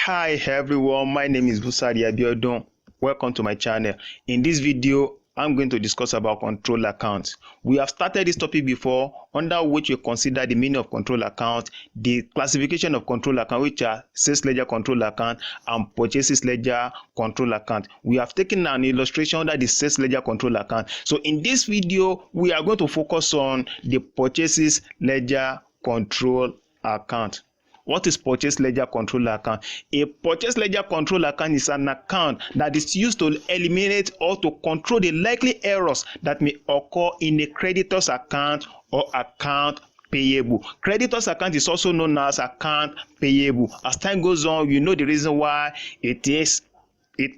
Hi everyone, my name is Busari Abiodun. Welcome to my channel. In this video, I'm going to discuss about control accounts. We have started this topic before, under which we consider the meaning of control account, the classification of control account, which are sales ledger control account and purchases ledger control account. We have taken an illustration under the sales ledger control account. So in this video, we are going to focus on the purchases ledger control account. What is purchase ledger control account? A purchase ledger control account is an account that is used to eliminate or to control the likely errors that may occur in a creditor's account or account payable. Creditor's account is also known as account payable. As time goes on, you know the reason why it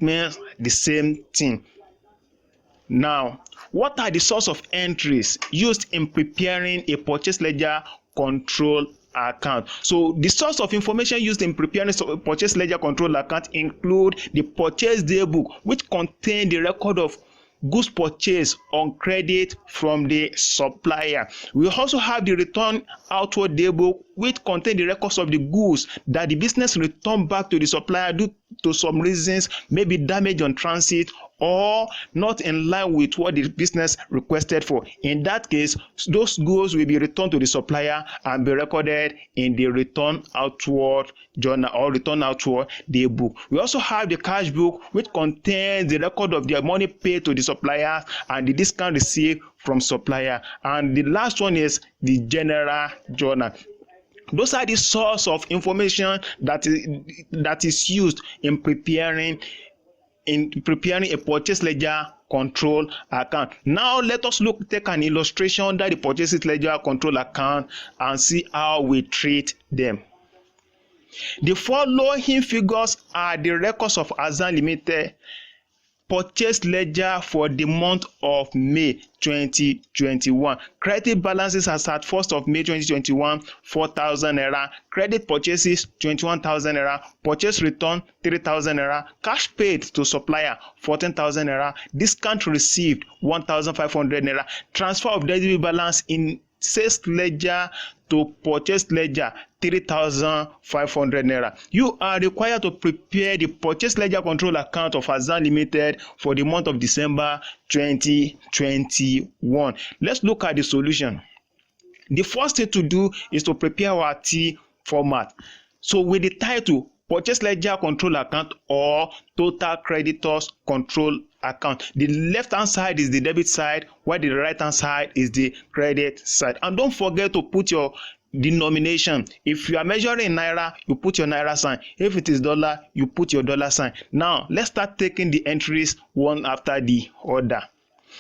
means the same thing. Now, what are the source of entries used in preparing a purchase ledger control account? So the source of information used in preparing a purchase ledger control account include the purchase day book, which contain the record of goods purchased on credit from the supplier. We also have the return outward day book, which contain the records of the goods that the business returned back to the supplier due to some reasons, maybe damage on transit or not in line with what the business requested for. In that case, those goods will be returned to the supplier and be recorded in the return outward journal or return outward day book. We also have the cash book, which contains the record of the money paid to the supplier and the discount received from supplier. And the last one is the general journal. Those are the source of information that is used in preparing a purchase ledger control account. Now let us take an illustration under the purchase ledger control account and see how we treat them. The following figures are the records of Azan Limited purchase ledger for the month of May 2021. Credit balances as at 1st of May 2021, 4,000 naira. Credit purchases, 21,000 naira. Purchase return, 3,000 naira. Cash paid to supplier, 14,000 naira. Discount received, 1,500 naira. Transfer of delivery balance in sales ledger to purchase ledger, 3,500 naira. You are required to prepare the purchase ledger control account of Azan Limited for the month of December 2021. Let's look at the solution. The first thing to do is to prepare our T format. So with the title purchase ledger control account or total creditors control account. The left hand side is the debit side, while the right hand side is the credit side. And don't forget to put your denomination. If you are measuring in naira, you put your naira sign. If it is dollar, you put your dollar sign. Now let's start taking the entries one after the other.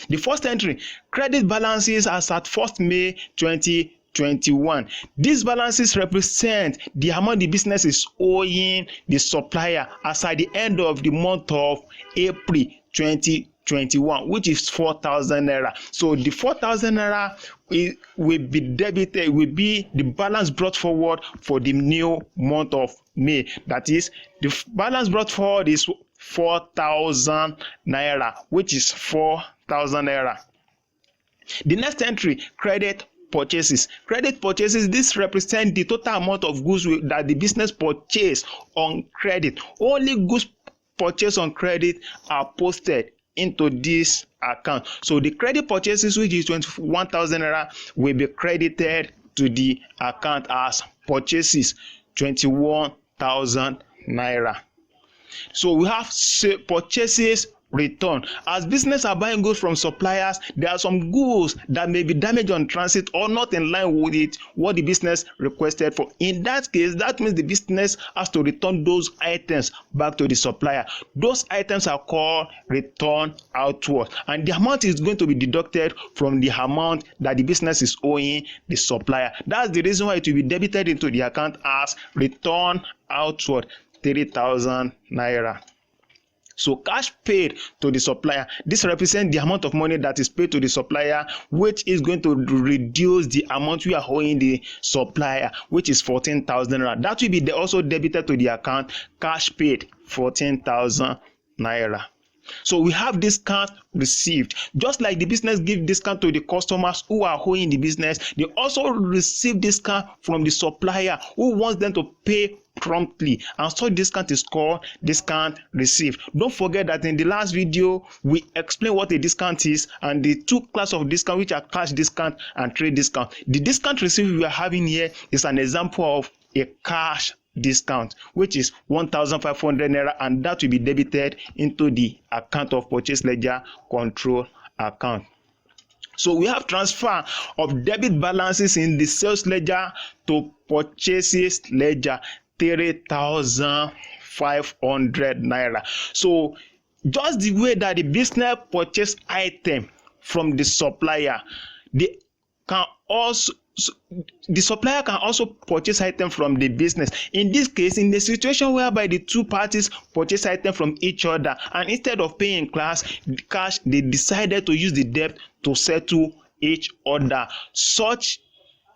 The first entry, credit balances as at 1st May 2021. These balances represent the amount the business is owing the supplier as at the end of the month of April 2021, which is 4,000 naira. So the 4,000 naira will be debited, will be the balance brought forward for the new month of May. That is, the balance brought forward is 4,000 naira, which is 4,000 naira. The next entry, credit purchases. Credit purchases, this represents the total amount of goods that the business purchased on credit. Only goods purchased on credit are posted into this account. So the credit purchases, which is 21,000 naira, will be credited to the account as purchases, 21,000 naira. So we have purchases return. As business are buying goods from suppliers, there are some goods that may be damaged on transit or not in line with what the business requested for. In that case, that means the business has to return those items back to the supplier. Those items are called return outward, and the amount is going to be deducted from the amount that the business is owing the supplier. That's the reason why it will be debited into the account as return outward, 3,000 naira. So cash paid to the supplier, this represents the amount of money that is paid to the supplier, which is going to reduce the amount we are owing the supplier, which is 14,000 naira. That will be also debited to the account cash paid, 14,000 naira. So we have discount received. Just like the business give discount to the customers who are owing the business, they also receive discount from the supplier who wants them to pay promptly, and such discount is called discount received. Don't forget that in the last video we explained what a discount is and the two classes of discount, which are cash discount and trade discount. The discount received we are having here is an example of a cash discount, which is 1,500 naira, and that will be debited into the account of purchase ledger control account. So we have transfer of debit balances in the sales ledger to purchases ledger, 3,500 naira. So just the way that the business purchase item from the supplier, the supplier can also purchase item from the business. In this case, in the situation whereby the two parties purchase item from each other, and instead of paying cash, they decided to use the debt to settle each other, such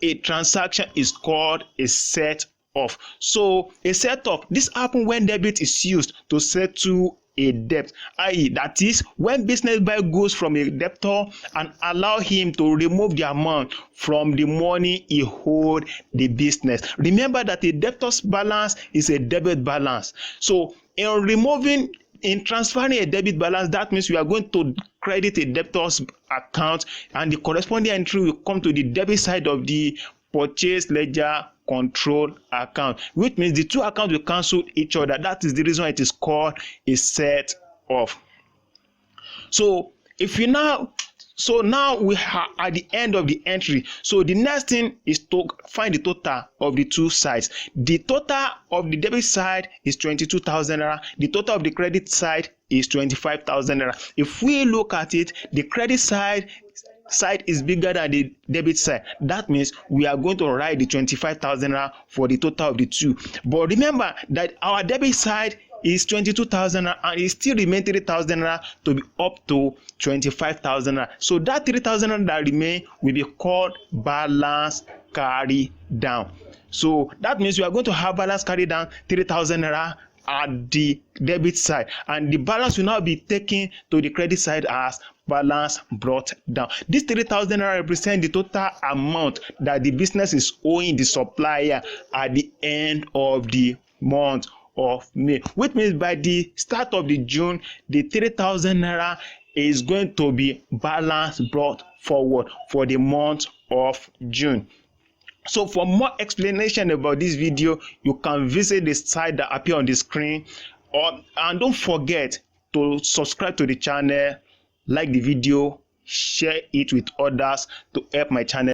a transaction is called a set off. So a set off, this happens when debit is used to settle a debt, i.e., that is when business buy goods from a debtor and allow him to remove the amount from the money he hold the business. Remember that a debtor's balance is a debit balance. So in transferring a debit balance, that means we are going to credit a debtor's account, and the corresponding entry will come to the debit side of the purchase ledger control account, which means the two accounts will cancel each other. That is the reason why it is called a set off. So now we are at the end of the entry. So the next thing is to find the total of the two sides. The total of the debit side is 22,000 naira. The total of the credit side is 25,000 naira. If we look at it, the credit side is bigger than the debit side. That means we are going to write the 25,000 naira for the total of the two. But remember that our debit side is 22,000 naira and it still remains 3,000 naira to be up to 25,000 naira. So that 3,000 naira that remain will be called balance carry down. So that means we are going to have balance carry down 3,000 naira at the debit side, and the balance will now be taken to the credit side as balance brought down. This 3,000 naira represent the total amount that the business is owing the supplier at the end of the month of May, which means by the start of the June, the 3,000 naira is going to be balance brought forward for the month of June. So for more explanation about this video, you can visit the site that appear on the screen, and don't forget to subscribe to the channel, like the video, share it with others to help my channel